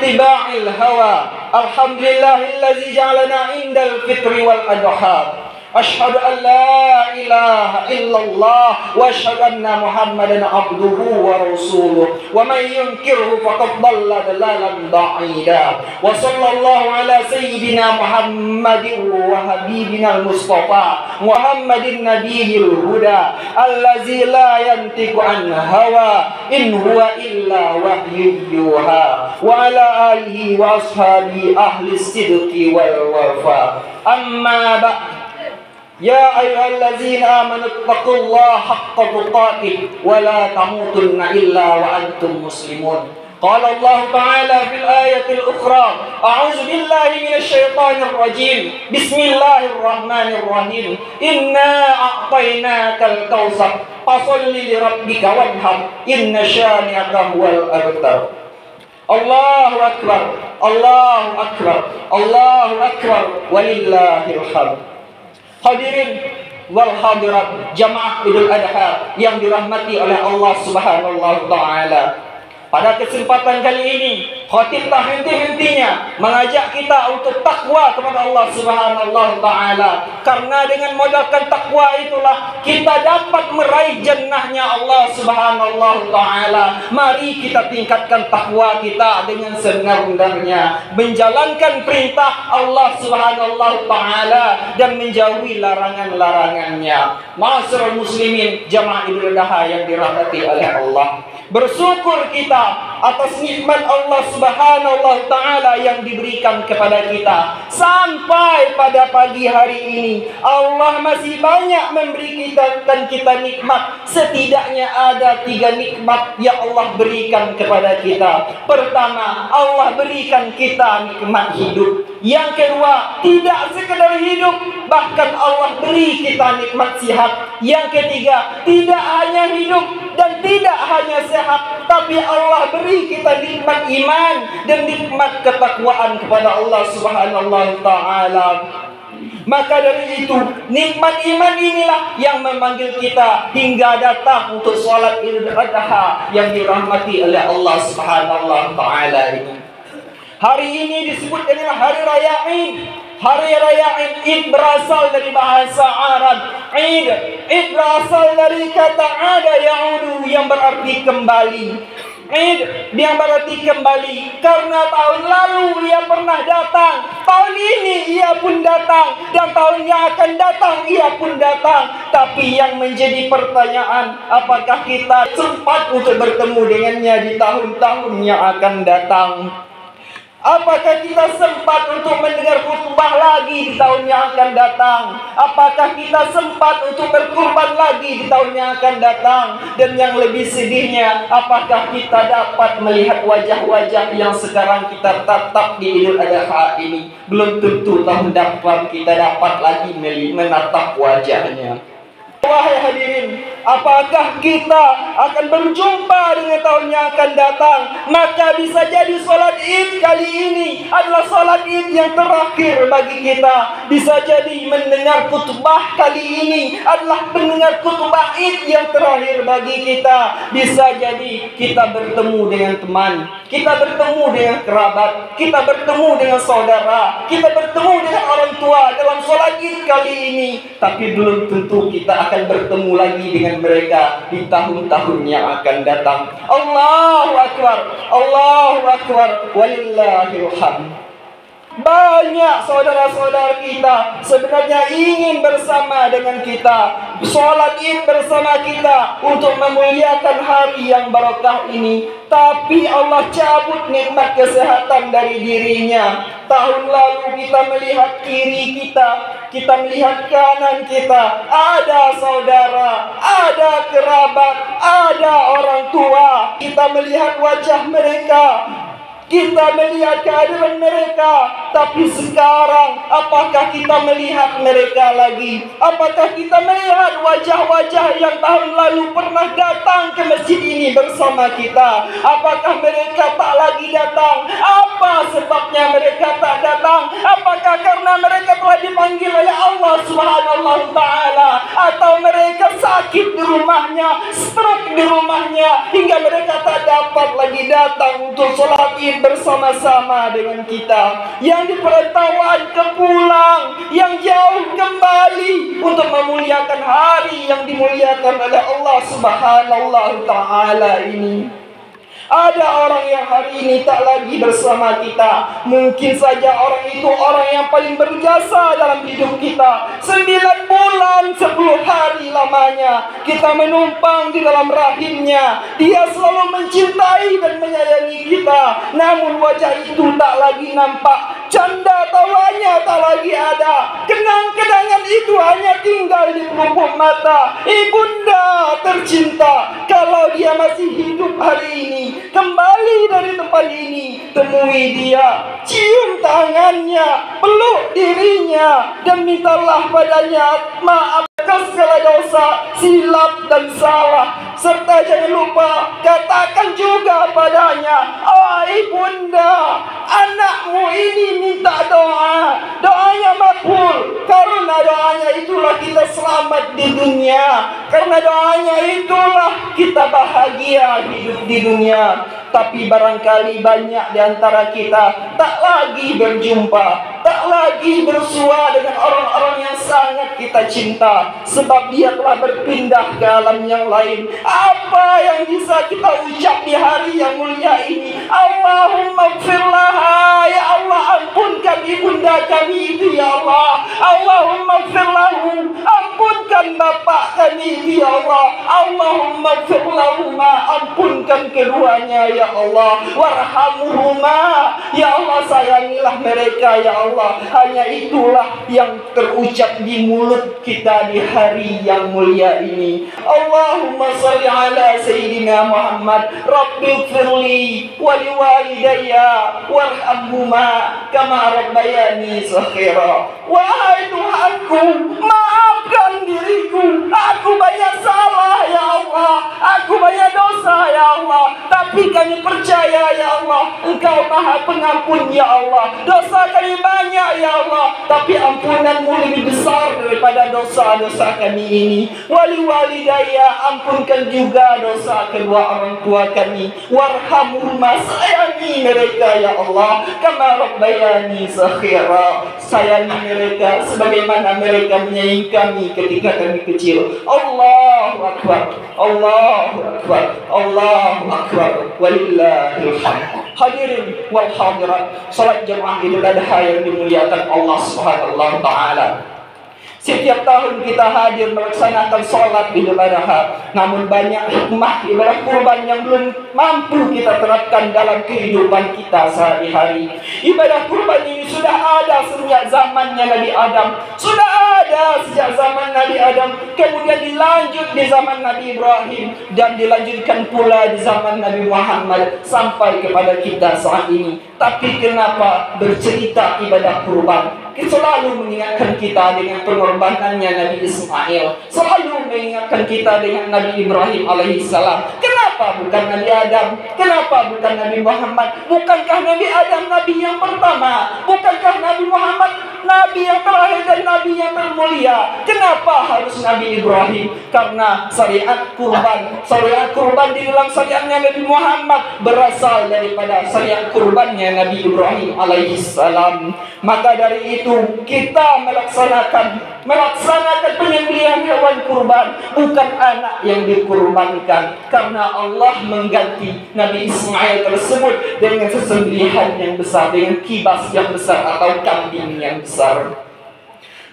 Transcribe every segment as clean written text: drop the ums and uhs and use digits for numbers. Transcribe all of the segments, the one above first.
ittiba'il hawa. Alhamdulillahilladzi ja'alana indal fitri wal adha. Asyhadu an la ilaha illallah wa asyhadu anna Muhammadan abduhu wa rasuluh. Wa man yunkirhu faqad dhalla dhalalan ba'ida. Wa sallallahu ala sayyidina Muhammadin wa habibina al-Mustafa Muhammadin nabiyil huda allazi la yantiqu an hawa in huwa illa wahyu yuha. Wa ala alihi wa ashabi ahli sidqi wal wafa. Amma ba'd. Ya ayyuhallazina amanu taqullaha haqqa tuqatih wa la tamutunna illa wa antum muslimun. Qala Allah Ta'ala fil ayatil ukhra, a'udzu billahi minasy syaithanir rajim. Bismillahirrahmanirrahim. Inna a'tainakal kautsar fasholli li rabbika wanhar inna syani'aka huwal abtar. Allahu akbar, Allahu akbar, Allahu akbar, walillahil hamd. Hadirin wal hadirat jamaah Idul Adha yang dirahmati oleh Allah Subhanahu wa taala. Pada kesempatan kali ini, khatib tak henti-hentinya mengajak kita untuk takwa kepada Allah Subhanahu wa taala. Karena dengan modalkan takwa itulah kita dapat meraih jannahnya Allah Subhanahu wa taala. Mari kita tingkatkan takwa kita dengan sebenar-benarnya, menjalankan perintah Allah Subhanahu wa taala dan menjauhi larangan-larangannya. Ma'asyiral muslimin jamaah Idul Adha yang dirahmati oleh Allah. Bersyukur kita atas nikmat Allah Subhanahu wa taala yang diberikan kepada kita. Sampai pada pagi hari ini Allah masih banyak memberi kita nikmat. Setidaknya ada 3 nikmat yang Allah berikan kepada kita. Pertama, Allah berikan kita nikmat hidup. Yang kedua, tidak sekedar hidup, bahkan Allah beri kita nikmat sehat. Yang ketiga, tidak hanya hidup dan tidak hanya sehat, tapi Allah beri kita nikmat iman dan nikmat ketakwaan kepada Allah Subhanahu wa taala. Maka dari itu, nikmat iman inilah yang memanggil kita hingga datang untuk sholat Idul Adha yang dirahmati oleh Allah Subhanahu wa taala ini. Hari ini disebut dengan hari raya Id. Hari raya Id berasal dari bahasa Arab. Id berasal dari kata ada ya'udu yang berarti kembali. Id yang berarti kembali karena tahun lalu ia pernah datang, tahun ini ia pun datang, dan tahun yang akan datang ia pun datang. Tapi yang menjadi pertanyaan, apakah kita sempat untuk bertemu dengannya di tahun-tahun yang akan datang? Apakah kita sempat untuk mendengar khutbah lagi di tahun yang akan datang? Apakah kita sempat untuk berkurban lagi di tahun yang akan datang? Dan yang lebih sedihnya, apakah kita dapat melihat wajah-wajah yang sekarang kita tatap di Idul Adha ini? Belum tentu tahun depan kita dapat lagi menatap wajahnya. Wahai hadirin, apakah kita akan berjumpa dengan tahun yang akan datang? Maka bisa jadi sholat Id kali ini adalah sholat Id yang terakhir bagi kita. Bisa jadi mendengar khutbah kali ini adalah mendengar khutbah Id yang terakhir bagi kita. Bisa jadi kita bertemu dengan teman, kita bertemu dengan kerabat, kita bertemu dengan saudara, kita bertemu dengan orang tua dalam sholat Id kali ini. Tapi belum tentu kita akan bertemu lagi dengan mereka di tahun-tahun yang akan datang. Allahu Akbar, Allahu Akbar, walillahil hamd. Banyak saudara-saudara kita sebenarnya ingin bersama dengan kita, sholat Id bersama kita untuk memuliakan hari yang barokah ini. Tapi Allah cabut nikmat kesehatan dari dirinya. Tahun lalu kita melihat kiri kita melihat kanan kita, ada saudara, ada kerabat, ada orang tua. Kita melihat wajah mereka, kita melihat keadaan mereka. Tapi sekarang, apakah kita melihat mereka lagi? Apakah kita melihat wajah-wajah yang tahun lalu pernah datang ke masjid ini bersama kita? Apakah mereka tak lagi datang? Apa sebabnya mereka tak datang? Apakah karena mereka telah dipanggil oleh Allah Subhanahu wa taala, atau mereka sakit sakit di rumahnya, stroke di rumahnya, hingga mereka tak dapat lagi datang untuk sholat id bersama-sama dengan kita. Yang di perantauan ke pulang, yang jauh kembali untuk memuliakan hari yang dimuliakan oleh Allah Subhanahu wa Ta'ala ini. Ada orang yang hari ini tak lagi bersama kita. Mungkin saja orang itu orang yang paling berjasa dalam hidup kita. 9 bulan 10 hari lamanya kita menumpang di dalam rahimnya. Dia selalu mencintai dan menyayangi kita. Namun wajah itu tak lagi nampak. Canda tawanya tak lagi ada. Kenang-kenangan itu hanya tinggal di pelupuk mata. Ibunda tercinta, kalau dia masih hidup hari ini, kembali dari tempat ini, temui dia, cium tangannya, peluk dirinya, dan mintalah padanya maaf atas segala dosa, silap dan salah. Serta jangan lupa katakan juga padanya, "Oh ibunda, anakmu ini minta doa, doanya makbul. Karena doanya itulah kita selamat di dunia, karena doanya itulah kita bahagia hidup di dunia." Tapi barangkali banyak di antara kita tak lagi berjumpa, tak lagi bersua dengan orang-orang yang sangat kita cinta, sebab dia telah berpindah ke alam yang lain. Apa yang bisa kita ucap di hari yang mulia ini? Allahumma gfirlaha, ya Allah ampunkan ibunda kami itu ya Allah. Allahumma gfirlahu, ampunkan bapak kami itu ya Allah. Allahumma gfirlahuma, ampunkan keduanya ya Allah. Warhamhuma, ya Allah sayangilah mereka ya Allah. Hanya itulah yang terucap di mulut kita di hari yang mulia ini. Allahumma salli ala Sayyidina Muhammad. Rabbighfirli wa liwalidayya warhamhuma kama rabbayani saghira. Wahai Tuhanku, maafkan diriku. Aku banyak salah ya Allah, aku banyak dosa ya Allah. Tapi kami percaya ya Allah, Engkau Maha Pengampun ya Allah. Dosa kami banyak ya Allah, tapi ampunanmu lebih besar daripada dosa-dosa kami ini. Wali walidayya, ampunkan juga dosa kedua orang tua kami. Warhamhuma, sayangi mereka ya Allah. Kama rabbayani saghira, sayangi mereka sebagaimana mereka menyayangi kami ketika kami kecil. Allahu Akbar, Allahu Akbar, Allahu Akbar. Walillahil hamd. Hadirin wal hadirat, salat jemaah Idul Adha yang dimuliakan Allah Subhanahu wa Ta'ala. Setiap tahun kita hadir melaksanakan sholat Idul Adha, namun banyak hikmah ibadah kurban yang belum mampu kita terapkan dalam kehidupan kita sehari-hari. Ibadah kurban ini sudah ada sejak zamannya Nabi Adam, sudah ada sejak zaman Nabi Adam, kemudian dilanjut di zaman Nabi Ibrahim, dan dilanjutkan pula di zaman Nabi Muhammad sampai kepada kita saat ini. Tapi kenapa bercerita ibadah kurban? Selalu mengingatkan kita dengan pengorbanannya Nabi Ismail, selalu mengingatkan kita dengan Nabi Ibrahim alaihissalam. Kenapa bukan Nabi Adam? Kenapa bukan Nabi Muhammad? Bukankah Nabi Adam Nabi yang pertama? Bukankah Nabi Muhammad Nabi yang terakhir dan Nabi yang termulia? Kenapa harus Nabi Ibrahim? Karena syariat kurban di dalam syariatnya Nabi Muhammad berasal daripada syariat kurbannya Nabi Ibrahim alaihissalam. Maka dari itu kita melaksanakan penyembelihan hewan kurban, bukan anak yang dikurbankan, karena Allah mengganti Nabi Ismail tersebut dengan sesembelihan yang besar, dengan kibas yang besar atau kambing yang besar.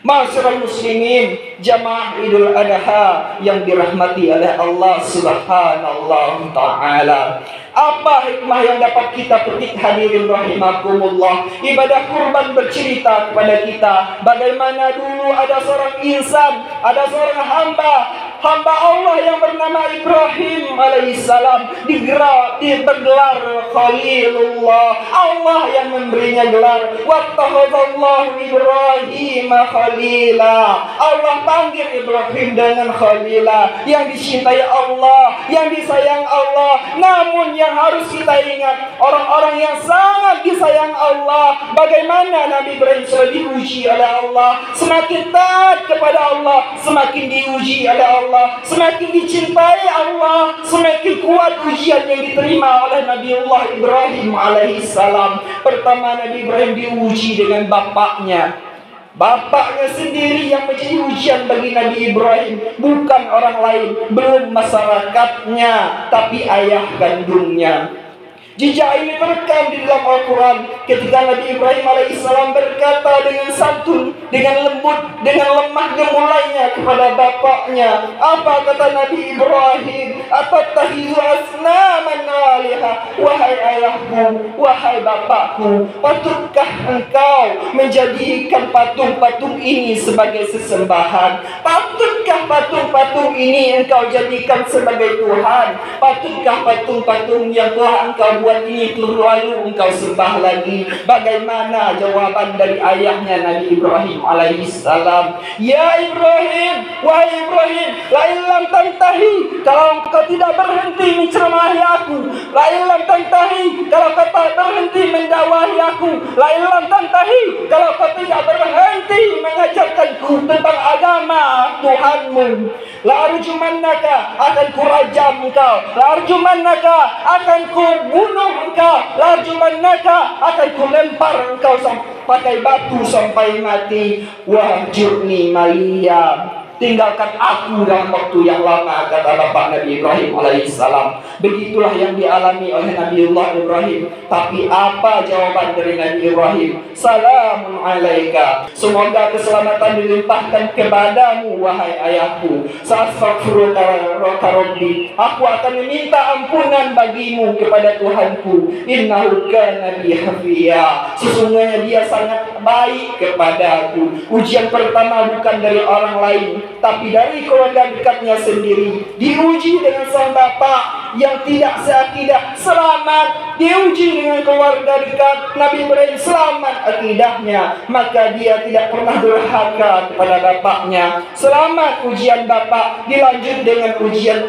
Ma'asyiral muslimin, jamaah Idul Adha yang dirahmati oleh Allah Subhanahu wa Ta'ala. Apa hikmah yang dapat kita petik hadirin rahimakumullah? Ibadah kurban bercerita kepada kita bagaimana dulu ada seorang insan, ada seorang hamba Allah yang bernama Ibrahim alaihissalam, digelar Khalilullah. Allah yang memberinya gelar. Wattakhadallahu Ibrahim khalila. Allah panggil Ibrahim dengan khalila, yang dicintai Allah, yang disayang Allah. Namun yang harus kita ingat, orang-orang yang sangat disayang sayang Allah. Bagaimana Nabi Ibrahim selalu diuji oleh Allah. Semakin taat kepada Allah, semakin diuji oleh Allah. Semakin dicintai Allah, semakin kuat ujian yang diterima oleh Nabiullah Ibrahim alaihissalam. Pertama, Nabi Ibrahim diuji dengan bapaknya. Bapaknya sendiri yang menjadi ujian bagi Nabi Ibrahim, bukan orang lain, belum masyarakatnya, tapi ayah kandungnya. Jejak ini terekam di dalam Al-Quran ketika Nabi Ibrahim alaihissalam berkata dengan santun, dengan lembut, dengan lemah gemulainya kepada bapaknya. Apa kata Nabi Ibrahim? Atattakhidhu asnaman alihah. Wahai ayahku, wahai bapakku, patutkah engkau menjadikan patung-patung ini sebagai sesembahan? Patutkah patung-patung ini engkau jadikan sebagai Tuhan? Patutkah patung-patung yang telah engkau buat ini lalu engkau sembah lagi? Bagaimana jawaban dari ayahnya Nabi Ibrahim alaihissalam? Ya Ibrahim, wahai Ibrahim, la illam tantahi, kalau engkau tidak berhenti menceramahi aku, la illam tantahi, kalau kau tak berhenti mendakwahi aku, la illam tantahi, kalau kau tidak berhenti mengajarkanku tentang agama Tuhanmu, la arjumannaka, akan kurajam engkau, la arjumannaka, akan kubunuh engkau, la arjumannaka, akan kulempar engkau pakai batu sampai mati. Wahjurni maliya, tinggalkan aku dalam waktu yang lama, kata bapak Nabi Ibrahim alaihissalam. Begitulah yang dialami oleh Nabiullah Ibrahim. Tapi apa jawaban dari Nabi Ibrahim? Salamun alaika, semoga keselamatan dilimpahkan kepadamu wahai ayahku. Sa'astaghfiruka rabbi, aku akan meminta ampunan bagimu kepada Tuhanku. Innahu kana bi hafiya, sesungguhnya dia sangat baik kepadaku. Ujian pertama bukan dari orang lain, tapi dari keluarga dekatnya sendiri. Diuji dengan sang bapak yang tidak seakidah, selamat. Diuji dengan keluarga dekat, Nabi Ibrahim selamat akidahnya, maka dia tidak pernah durhaka kepada bapaknya. Selamat ujian bapak. Dilanjut dengan ujian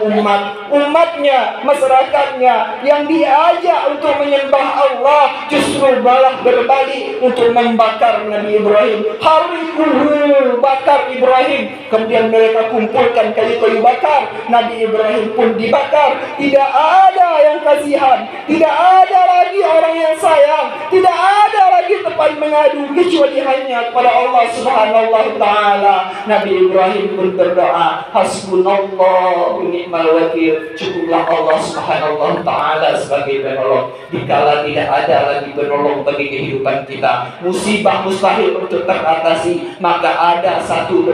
umatnya, masyarakatnya yang diajak untuk menyembah Allah, justru malah berbalik untuk membakar Nabi Ibrahim. Harikuhu, bakar Ibrahim. Kemudian mereka kumpulkan kayu-kayu bakar, Nabi Ibrahim pun dibakar. Tidak ada yang kasihan, tidak ada lagi orang yang sayang, tidak ada lagi tempat mengadu kecuali hanya kepada Allah Subhanahu wa taala. Nabi Ibrahim pun berdoa, hasbunallahu ni'mal wakil, cukuplah Allah Subhanahu wa taala sebagai penolong dikala tidak ada lagi penolong bagi kehidupan kita. Musibah mustahil untuk teratasi, maka ada satu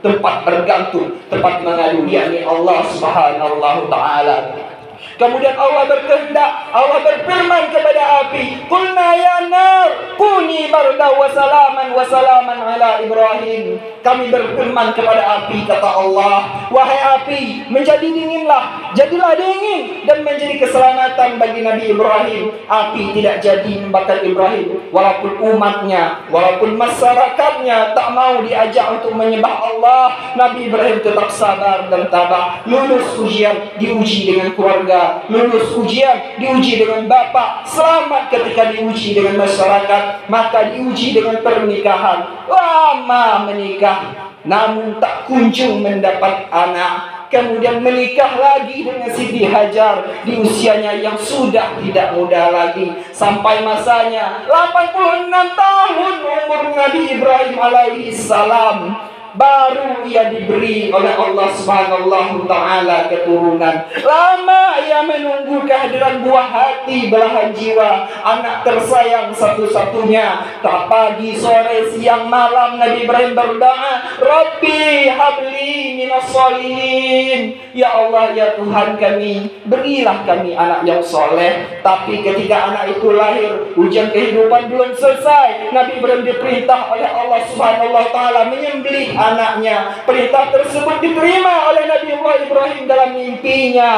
tempat bergantung, tempat mengadu, yakni Allah Subhanahu wa taala. Kemudian Allah berkehendak, Allah berfirman kepada api, qulna ya nar kuni barda wa salaman ala Ibrahim. Kami berfirman kepada api, kata Allah, wahai api, menjadi dinginlah, jadilah dingin dan menjadi keselamatan bagi Nabi Ibrahim. Api tidak jadi membakar Ibrahim, walaupun umatnya, walaupun masyarakatnya tak mau diajak untuk menyembah Allah. Nabi Ibrahim tetap sabar dan tabah. Lulus ujian, diuji dengan keluarga. Lulus ujian, diuji dengan bapak. Selamat ketika diuji dengan masyarakat, maka diuji dengan pernikahan. Lama menikah, namun tak kunjung mendapat anak. Kemudian menikah lagi dengan Siti Hajar di usianya yang sudah tidak muda lagi. Sampai masanya 86 tahun umur Nabi Ibrahim alaihissalam, baru ia diberi oleh Allah Subhanahu wa taala keturunan. Lama ia menunggu kehadiran buah hati, belahan jiwa, anak tersayang satu-satunya. Tak pagi, sore, siang, malam Nabi Ibrahim berdoa, Rabbi habli minas sholihin. Ya Allah, ya Tuhan kami, berilah kami anak yang soleh. Tapi ketika anak itu lahir, ujian kehidupan belum selesai, Nabi Ibrahim diperintah oleh Allah Subhanahu wa taala menyembelih anaknya. Perintah tersebut diterima oleh Nabi Ibrahim dalam mimpinya.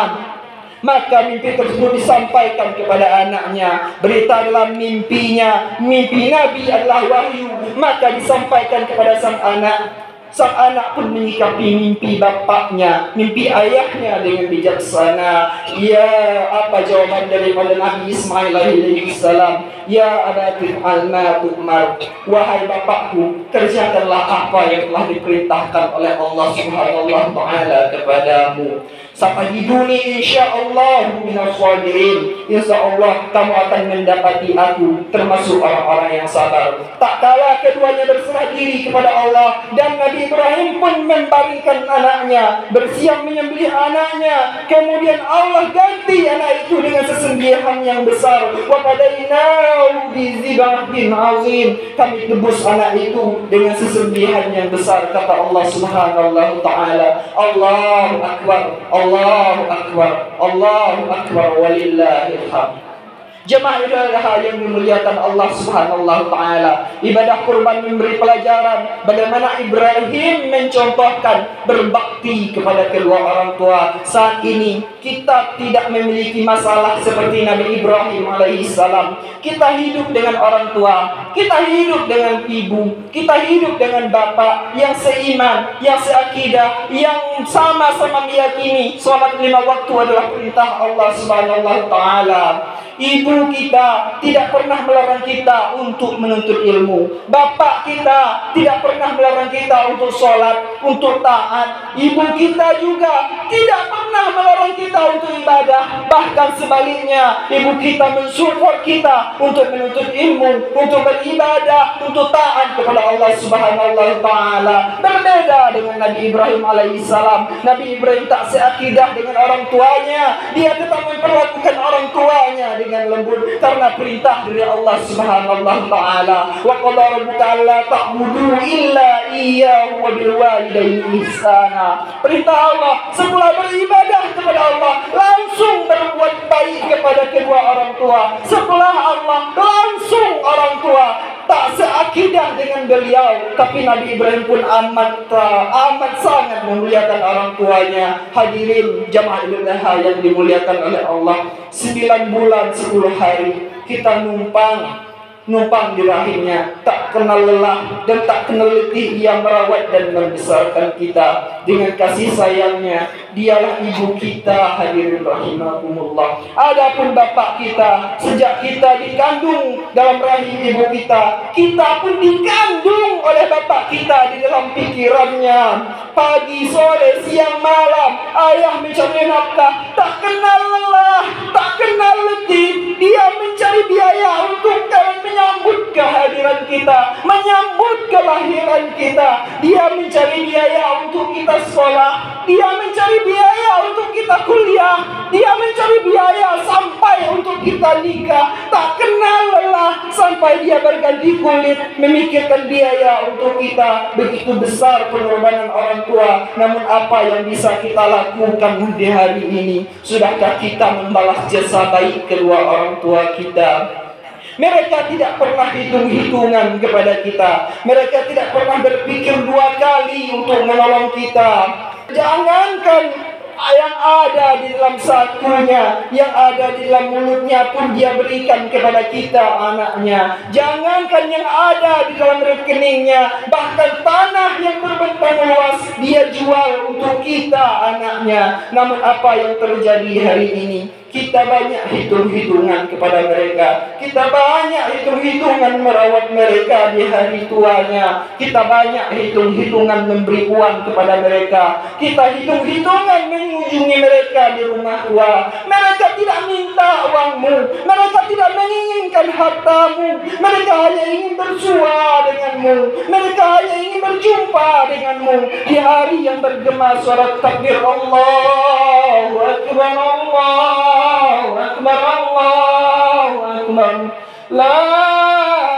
Maka mimpi tersebut disampaikan kepada anaknya. Berita dalam mimpinya, mimpi Nabi adalah wahyu, maka disampaikan kepada sang anak. Sang anak pun menyikapi mimpi bapaknya, mimpi ayahnya dengan bijaksana. Ya, apa jawaban daripada Nabi Ismail alaihi salam? Ya abati alma tu'mar. Wahai bapakku, kerjakanlah apa yang telah diperintahkan oleh Allah Subhanahu wa taala kepadamu. Satajiduni insyaallah minas sabirin. Insyaallah kamu akan mendapati aku termasuk orang-orang yang sabar. Tak kala keduanya berserah diri kepada Allah, dan Nabi Ibrahim pun membaringkan anaknya, bersiap menyembelih anaknya. Kemudian Allah ganti anak itu dengan sesembelihan yang besar. Wa qadainahu bi dzibhin azim. Kami tebus anak itu dengan sesembelihan yang besar, kata Allah Subhanahu wa taala. Allahu akbar. Allahu akbar. Allahu akbar walillahil hamd. Jemaah ibadah yang dimuliakan Allah Subhanahu wa taala, ibadah kurban memberi pelajaran bagaimana Ibrahim mencontohkan berbakti kepada kedua orang tua. Saat ini kita tidak memiliki masalah seperti Nabi Ibrahim alaihissalam. Kita hidup dengan orang tua, kita hidup dengan ibu, kita hidup dengan bapak yang seiman, yang seakidah, yang sama-sama meyakini salat 5 waktu adalah perintah Allah Subhanahu wa taala. Ibu kita tidak pernah melarang kita untuk menuntut ilmu. Bapak kita tidak pernah melarang kita untuk sholat, untuk taat. Ibu kita juga tidak pernah melarang kita untuk ibadah. Bahkan sebaliknya, ibu kita mensupport kita untuk menuntut ilmu, untuk beribadah, untuk taat kepada Allah Subhanahu wa taala. Berbeda dengan Nabi Ibrahim alaihissalam. Nabi Ibrahim tak seakidah dengan orang tuanya. Dia tetap memperlakukan orang tuanya dengan lembut karena perintah dari Allah Subhanahu wa taala. Wa qala rabbuka alla ta'budu illa iyyahu wa bil walidayni ihsana. Perintah Allah setelah beribadah kepada Allah langsung berbuat baik kepada kedua orang tua. Setelah Allah langsung orang tua. Tak seakidah dengan beliau, tapi Nabi Ibrahim pun amat sangat memuliakan orang tuanya. Hadirin jamaah ibadah yang dimuliakan oleh Allah, 9 bulan 10 hari kita numpang di rahimnya, tak kenal lelah dan tak kenal letih. Ia merawat dan membesarkan kita dengan kasih sayangnya. Dialah ibu kita, hadirin rahimakumullah. Adapun bapak kita, sejak kita dikandung dalam rahim ibu kita, kita pun dikandung oleh bapak kita di dalam pikirannya. Pagi, sore, siang, malam, ayah mencari nafkah, tak kenal lelah, tak kenal letih. Dia mencari biaya untuk menyambut kehadiran kita, menyambut kelahiran kita. Dia mencari biaya untuk kita sekolah, dia mencari biaya untuk kita kuliah, dia mencari biaya sampai untuk kita nikah. Tak kenal lelah sampai dia berganti kulit memikirkan biaya untuk kita. Begitu besar pengorbanan orang tua. Namun apa yang bisa kita lakukan di hari ini? Sudahkah kita membalas jasa baik kedua orang tua kita? Mereka tidak pernah hitung-hitungan kepada kita. Mereka tidak pernah berpikir 2 kali untuk menolong kita. Jangankan yang ada di dalam sakunya, yang ada di dalam mulutnya pun dia berikan kepada kita anaknya. Jangankan yang ada di dalam rekeningnya, bahkan tanah yang berbentang luas dia jual untuk kita anaknya. Namun apa yang terjadi hari ini? Kita banyak hitung-hitungan kepada mereka. Kita banyak hitung-hitungan merawat mereka di hari tuanya. Kita banyak hitung-hitungan memberi uang kepada mereka. Kita hitung-hitungan mengunjungi mereka di rumah tua. Mereka tidak minta uangmu, mereka tidak menginginkan hartamu. Mereka hanya ingin bersua denganmu. Mereka hanya ingin berjumpa denganmu di hari yang bergema suara takbir Allahu Akbar, Allahu Akbar, Allahu Akbar. La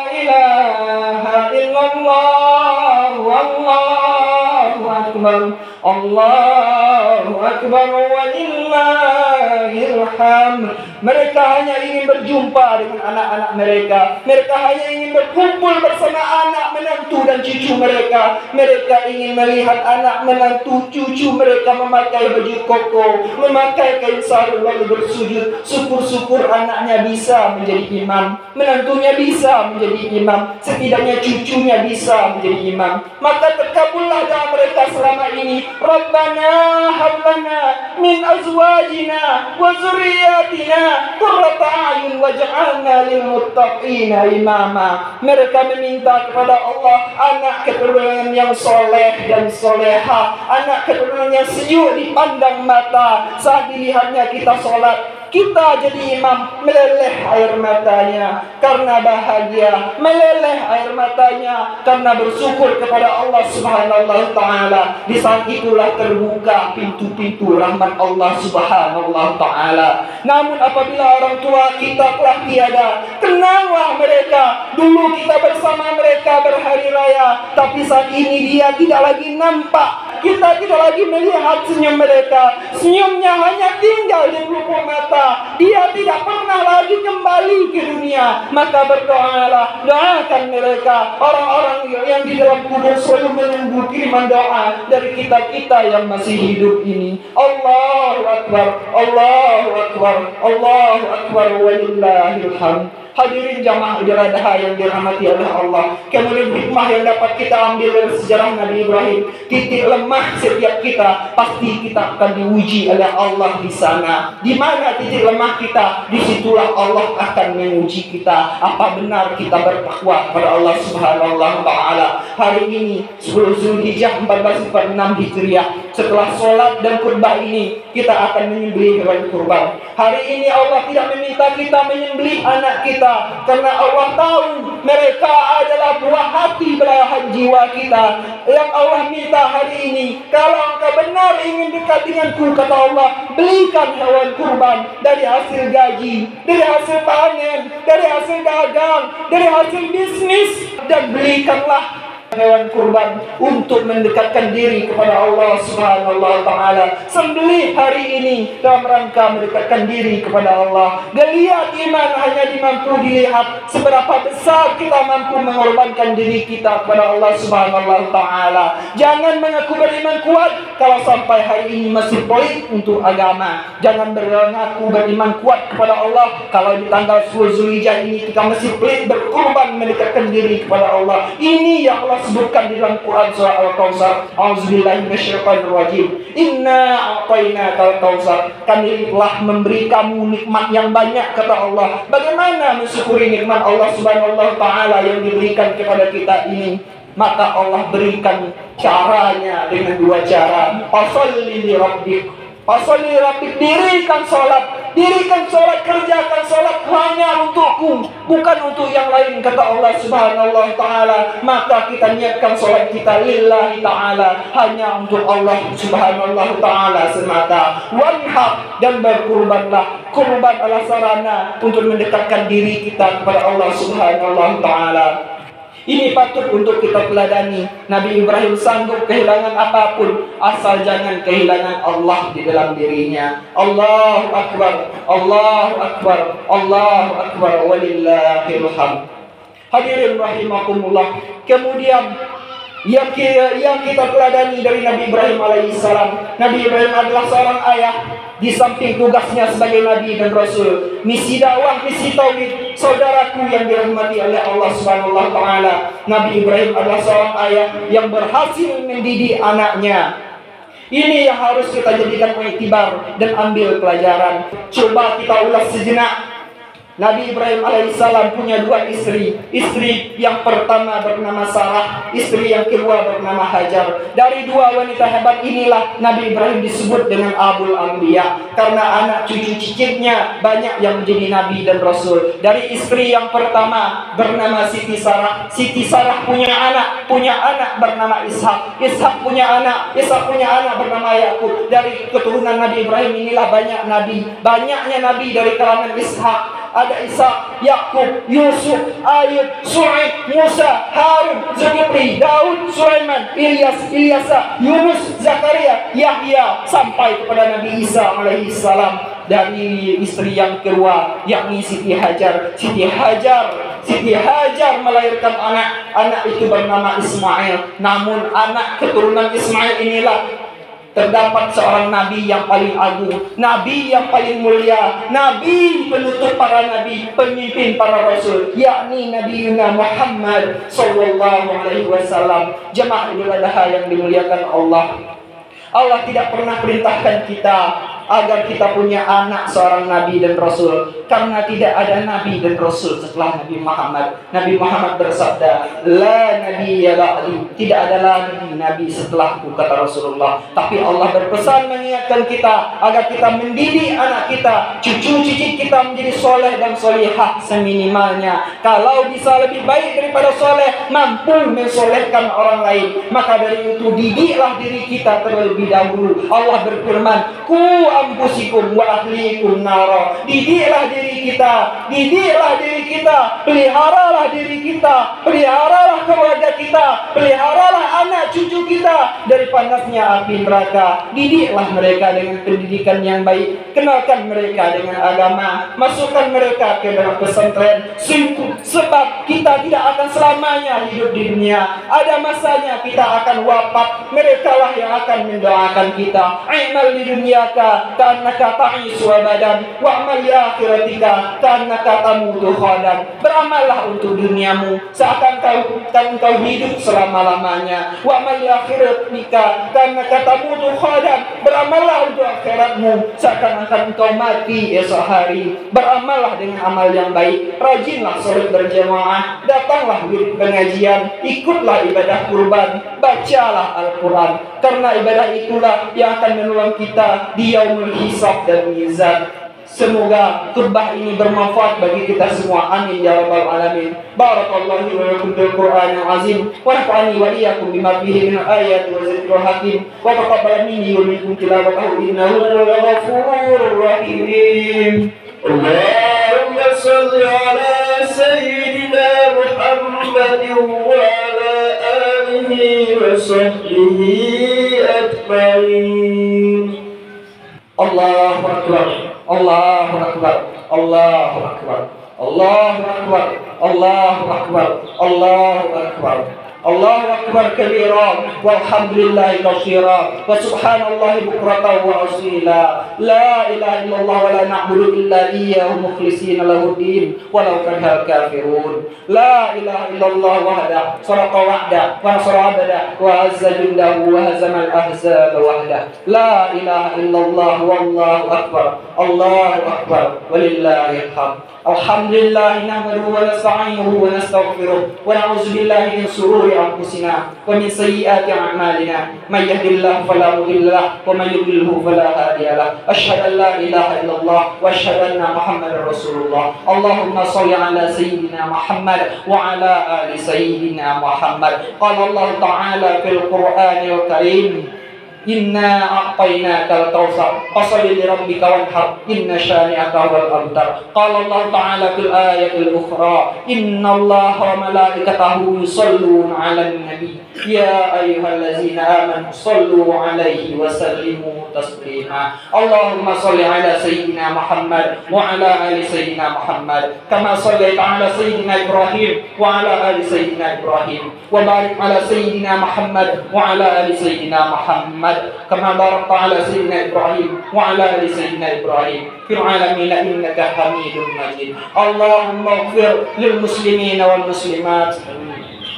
ilaha illallah, Allahu Akbar, Allah Allahu Akbar walillahil hamd. Mereka hanya ingin berjumpa dengan anak-anak mereka. Mereka hanya ingin berkumpul bersama anak menantu dan cucu mereka. Mereka ingin melihat anak menantu cucu mereka memakai baju koko, memakai kain sarung lalu bersujud. Syukur-syukur anaknya bisa menjadi imam, menantunya bisa menjadi imam, setidaknya cucunya bisa menjadi imam. Maka terkabullah doa mereka selama ini. Rabbana hablana min azwajina wa zurriyatina qurrata a'yun waj'alna lil muttaqina imama. Mereka meminta kepada Allah anak keturunan yang soleh dan soleha, anak keturunan yang sejuk dipandang mata. Saat dilihatnya kita sholat, kita jadi imam, meleleh air matanya karena bahagia, meleleh air matanya karena bersyukur kepada Allah Subhanahu wa taala. Di saat itulah terbuka pintu-pintu rahmat Allah Subhanahu wa taala. Namun apabila orang tua kita telah tiada, kenanglah mereka. Dulu kita bersama mereka berhari raya, tapi saat ini dia tidak lagi nampak. Kita tidak lagi melihat senyum mereka. Senyumnya hanya tinggal di pelupuk mata. Dia tidak pernah lagi kembali ke dunia. Maka berdoalah, doakan mereka. Orang-orang yang di dalam kubur selalu menunggu kiriman doa dari kita-kita yang masih hidup ini. Allahu Akbar, Allahu Akbar, Allahu Akbar walillahil hamd. Hadirin jamaah idul adha yang dirahmati oleh Allah. Kemudian hikmah yang dapat kita ambil dari sejarah Nabi Ibrahim. Titik lemah setiap kita, pasti kita akan diuji oleh Allah di sana. Di mana titik lemah kita, disitulah Allah akan menguji kita. Apa benar kita bertakwa kepada Allah Subhanahu wa taala. Hari ini 10 Zulhijjah 1446 Hijriah, setelah sholat dan kurban ini, kita akan menyembelih hewan kurban. Hari ini Allah tidak meminta kita menyembelih anak kita, karena Allah tahu mereka adalah buah hati belahan jiwa kita. Yang Allah minta hari ini, kalau engkau benar ingin dekat denganku, kata Allah, belikan hewan kurban dari hasil gaji, dari hasil panen, dari hasil dagang, dari hasil bisnis, dan belikanlah hewan kurban untuk mendekatkan diri kepada Allah Subhanahu wa taala. Sembelih hari ini dalam rangka mendekatkan diri kepada Allah. Geliat iman hanya mampu dilihat seberapa besar kita mampu mengorbankan diri kita kepada Allah Subhanahu wa taala. Jangan mengaku beriman kuat kalau sampai hari ini masih pelit untuk agama. Jangan mengaku beriman kuat kepada Allah kalau di tanggal 10 Zulhijjah ini kita masih pelit berkorban mendekatkan diri kepada Allah. Ini yang Allah sebutkan di dalam Quran surah Al-Kautsar. A'udzubillahi minasyaitonirrajim. Inna a'tainakal kautsar. Kami telah memberi kamu nikmat yang banyak, kata Allah. Bagaimana mensyukuri nikmat Allah Subhanahu wa taala yang diberikan kepada kita ini? Maka Allah berikan caranya dengan dua cara. Fasholli li rabbik. Fasholli li rabbik, dirikan salat. Dirikan sholat, kerjakan sholat hanya untukku, bukan untuk yang lain, kata Allah Subhanahu wa taala. Maka kita niatkan sholat kita lillahi ta'ala, hanya untuk Allah Subhanahu wa taala semata. Wanhar, dan berkurbanlah. Kurban adalah sarana untuk mendekatkan diri kita kepada Allah Subhanahu wa taala. Ini patut untuk kita teladani. Nabi Ibrahim sanggup kehilangan apapun asal jangan kehilangan Allah di dalam dirinya. Allahu Akbar, Allahu Akbar, Allahu Akbar walillahil hamd. Hadirin rahimakumullah. Kemudian yang kita teladani dari Nabi Ibrahim alaihissalam. Nabi Ibrahim adalah seorang ayah. Di samping tugasnya sebagai Nabi dan Rasul, misi dakwah, misi tauhid, saudaraku yang dirahmati oleh Allah Subhanahu wa taala, Nabi Ibrahim adalah seorang ayah yang berhasil mendidik anaknya. Ini yang harus kita jadikan iktibar dan ambil pelajaran. Coba kita ulas sejenak. Nabi Ibrahim alaihissalam punya dua istri. Istri yang pertama bernama Sarah, istri yang kedua bernama Hajar. Dari dua wanita hebat inilah Nabi Ibrahim disebut dengan Abul Anbiya, karena anak cucu cicitnya banyak yang menjadi Nabi dan Rasul. Dari istri yang pertama bernama Siti Sarah. Siti Sarah punya anak bernama Ishak. Ishak punya anak bernama Yakub. Dari keturunan Nabi Ibrahim inilah banyak Nabi. Banyaknya Nabi dari kalangan Ishak. ada Ishak, Yakub, Yusuf, Ayub, Shu'aib, Musa, Harun, Zulkifli, Daud, Sulaiman, Ilyasa, Yunus, Zakaria, Yahya, sampai kepada Nabi Isa alaihi salam. Dari istri yang kedua yakni Siti Hajar. Siti Hajar melahirkan anak itu bernama Ismail. Namun anak keturunan Ismail inilah terdapat seorang nabi yang paling agung, nabi yang paling mulia, nabi penutup para nabi, pemimpin para rasul, yakni Nabi Muhammad sallallahu alaihi wasallam. Jemaah Idul Adha yang dimuliakan Allah. Allah tidak pernah perintahkan kita agar kita punya anak seorang nabi dan rasul, karena tidak ada nabi dan rasul setelah Nabi Muhammad. Nabi Muhammad bersabda, la nabiyya ba'di, tidak ada nabi setelahku, kata Rasulullah. Tapi Allah berpesan mengingatkan kita agar kita mendidik anak kita, cucu-cucu kita menjadi soleh dan solihah seminimalnya. Kalau bisa lebih baik daripada soleh, mampu mensolehkan orang lain, maka dari itu didiklah diri kita terlebih dahulu. Allah berfirman, ku anfusikum wa ahlikum nara. Didiklah diri kita, peliharalah diri kita, peliharalah keluarga kita, peliharalah anak cucu kita dari panasnya api neraka. Didiklah mereka dengan pendidikan yang baik, kenalkan mereka dengan agama, masukkan mereka ke dalam pesantren. Sebab kita tidak akan selamanya hidup di dunia, ada masanya kita akan wafat. Mereka lah yang akan mendoakan kita. Amal di dunyaka kannaka ta'isu abadan wa'mal li akhiratika kannaka tamutu khadan. Beramallah untuk duniamu seakan kau hidup selama-lamanya. Wa'mal li akhiratika kannaka tamutu khadan. Beramallah untuk akhiratmu seakan kau mati esok hari. Beramallah dengan amal yang baik, rajinlah salat berjamaah, datanglah pengajian, ikutlah ibadah kurban, bacalah Al-Quran, karena ibadah itulah yang akan menolong kita di yaumul hisab dan mizan. Semoga khutbah ini bermanfaat bagi kita semua. Amin ya rabbal alamin. Barakallahu wa lakum bil Qur'anil azim wa nafa'ani wa iyyakum bima fihi min ayati wa zikril hakim wa taqabbal minni wa minkum tilawatahu innahu ghafurur rahim. Allahumma shalli ala sayyidina Muhammadin wa ala alihi wa sahbihi ajma'in. Allahu akbar, Allahu akbar, Allahu akbar, Allahu akbar, Allahu akbar, Allahu akbar. Allahu akbar kabira walhamdulillahi katsira wa subhanallahi bukratan wa asila. La ilaha illallah wa la na'budu illa iyyahu mukhlishina lahu din walau karihal kafirun. La ilaha illallah wahda sadaqa wa'da wa nasara 'abda wa azza jundahu wa hazama al-ahzaba wahda. La ilaha illallah wallahu akbar. Allahu akbar walillahil hamd. Alhamdulillah nahmaduhu wa nasta'inuhu wa nastaghfiruh wa na'udzu billahi min shururi anfusina wa min sayyiati a'malina. May yahdihillahu fala mudilla lahu wa may yudlilhu fala hadiya lahu. Asyhadu an la ilaha illallah wa asyhadu anna Muhammadar Rasulullah. Allahumma shalli ala sayyidina Muhammad wa ala ali sayyidina Muhammad. Qala Allah ta'ala fil Qur'anil Karim, inna a'tainakal kautsar fasholli lirabbika wanhar inna syani'aka huwal abtar. Qala Allah ta'ala fil ayatil ukhra, innallaha wa malaikatahu yusholluna 'alan nabi ya ayyuhallazina amanu shollu 'alaihi wa sallimu taslima. Allahumma sholli 'ala sayyidina Muhammad wa 'ala ali sayyidina Muhammad kama shallaita 'ala sayyidina Ibrahim wa 'ala ali sayyidina Ibrahim wa barik 'ala sayyidina Muhammad wa 'ala ali sayyidina Muhammad كما باركت على سيدنا إبراهيم وعلى آل سيدنا إبراهيم في العالمين إنك حميد مجيد. اللهم اغفر للمسلمين والمسلمات،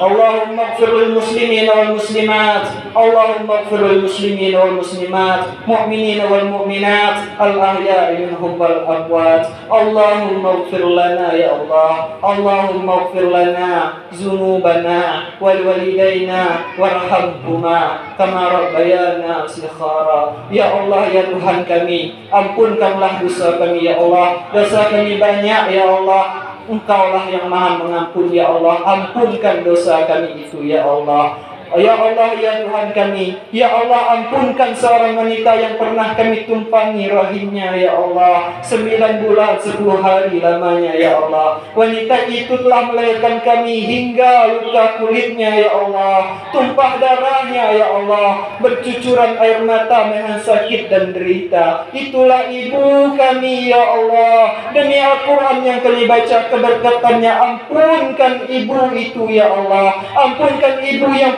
اللهم اغفر للمسلمين والمسلمات، اللهم اغفر للمسلمين والمسلمات، مؤمنين والمؤمنات، الأحياء منهم والأموات. اللهم اغفر لنا يا الله، اللهم اغفر لنا ذنوبنا ولوالدينا وارحمهما كما ربيانا صغارا. Ya Allah, ya Tuhan kami, ampunkanlah dosa kami ya Allah. Dosa kami banyak ya Allah. Engkaulah yang maha mengampun ya Allah. Ampunkan dosa kami itu ya Allah. Ya Allah, ya Tuhan kami, ya Allah, ampunkan seorang wanita yang pernah kami tumpangi rahimnya, ya Allah, 9 bulan 10 hari lamanya, ya Allah. Wanita itu telah melahirkan kami hingga luka kulitnya, ya Allah, tumpah darahnya, ya Allah, bercucuran air mata dengan sakit dan derita. Itulah ibu kami, ya Allah. Demi Al-Quran yang kami baca keberkatannya, ampunkan ibu itu, ya Allah. Ampunkan ibu yang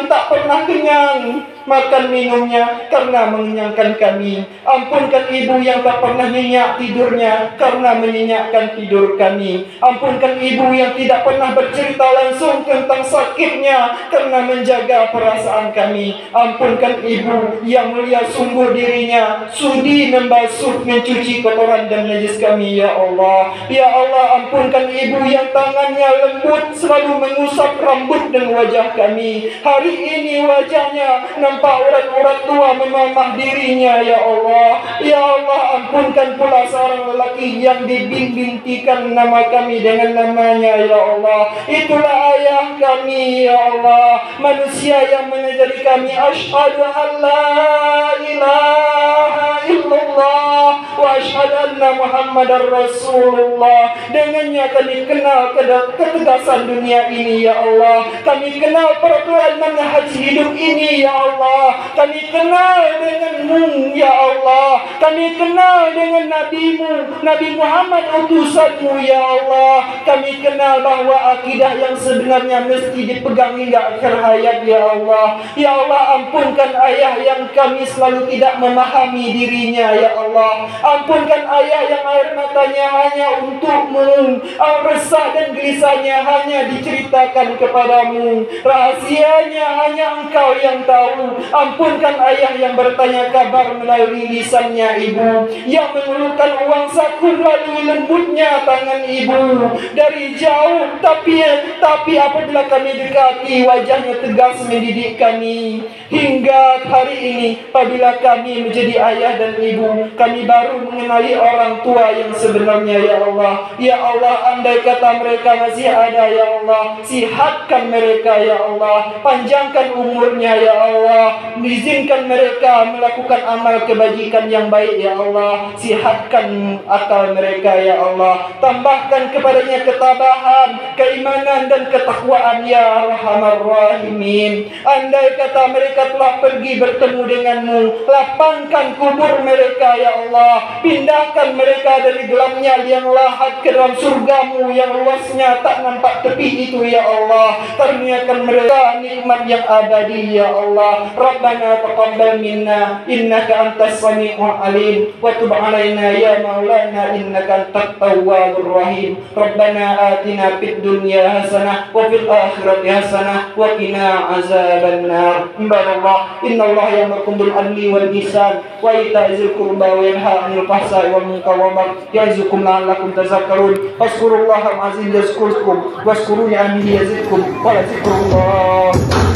tak pernah kenyang makan minumnya karena mengenyangkan kami. Ampunkan ibu yang tak pernah nyenyak tidurnya karena menyenyakkan tidur kami. Ampunkan ibu yang tidak pernah bercerita langsung tentang sakitnya karena menjaga perasaan kami. Ampunkan ibu yang melihat sungguh dirinya sudi membasuh, mencuci kotoran dan najis kami, ya Allah. Ya Allah, ampunkan ibu yang tangannya lembut selalu mengusap rambut dan wajah kami. Hari ini wajahnya nampak urat-urat tua memamah dirinya, ya Allah. Ya Allah, ampunkan pula seorang lelaki yang dibintikan nama kami dengan namanya, ya Allah. Itulah ayah kami, ya Allah, manusia yang mengajari kami asyhadu an la ilaha illallah wa asyhadu anna Muhammadar Rasulullah. Dengannya kami kenal ketegasan dunia ini, ya Allah. Kami kenal peraturan manhaj hidup ini, ya Allah. Kami kenal denganmu, ya Allah. Kami kenal dengan Nabi-Mu, Nabi Muhammad utusan-Mu, ya Allah. Kami kenal bahwa akidah yang sebenarnya mesti dipegang hingga akhir hayat, ya Allah. Ya Allah, ampunkan ayah yang kami selalu tidak memahami dirinya, ya Allah. Ampunkan ayah yang air matanya hanya untuk-Mu, resah dan gelisahnya hanya diceritakan kepadamu, rahasianya hanya Engkau yang tahu. Ampunkan ayah yang bertanya kabar melalui lisannya ibu, yang mengeluhkan uang saku melalui lembutnya tangan ibu dari jauh, tapi apabila kami dekati, wajahnya tegas mendidik kami. Hingga hari ini, apabila kami menjadi ayah dan ibu, kami baru mengenali orang tua yang sebenarnya, ya Allah. Ya Allah, andai kata mereka masih ada, ya Allah, sihatkan mereka, ya Allah. Panjangkan umurnya, ya Allah. Izinkan mereka melakukan amal kebajikan yang baik, ya Allah. Sihatkan akal mereka, ya Allah. Tambahkan kepadanya ketabahan, keimanan dan ketakwaan, ya Arhamar Rahimin. Andai kata mereka telah pergi bertemu denganmu, lapangkan kubur mereka, ya Allah. Pindahkan mereka dari gelapnya liang lahat ke dalam surgamu yang luasnya tak nampak tepi itu, ya Allah. Karuniakan mereka nikmat yang abadi, ya Allah. Rabbana taqabbal minna innaka antas sami'ul alim wa tub alaina ya maulana innaka antat tawwabur rahim. Rabbana atina fid dunya hasanah wa fil akhirati hasanah wa qina azabannar. Ibadallah, innallaha ya'murukum bil adli wal ihsan wa ita'i dzil qurba wa yanha 'anil fahsya'i wal munkari wal baghi ya'izukum la'allakum tadhakkarun. Fazkurullahal azim yazkurkum washkuruni 'alaihi yazidkum wa la zikrullah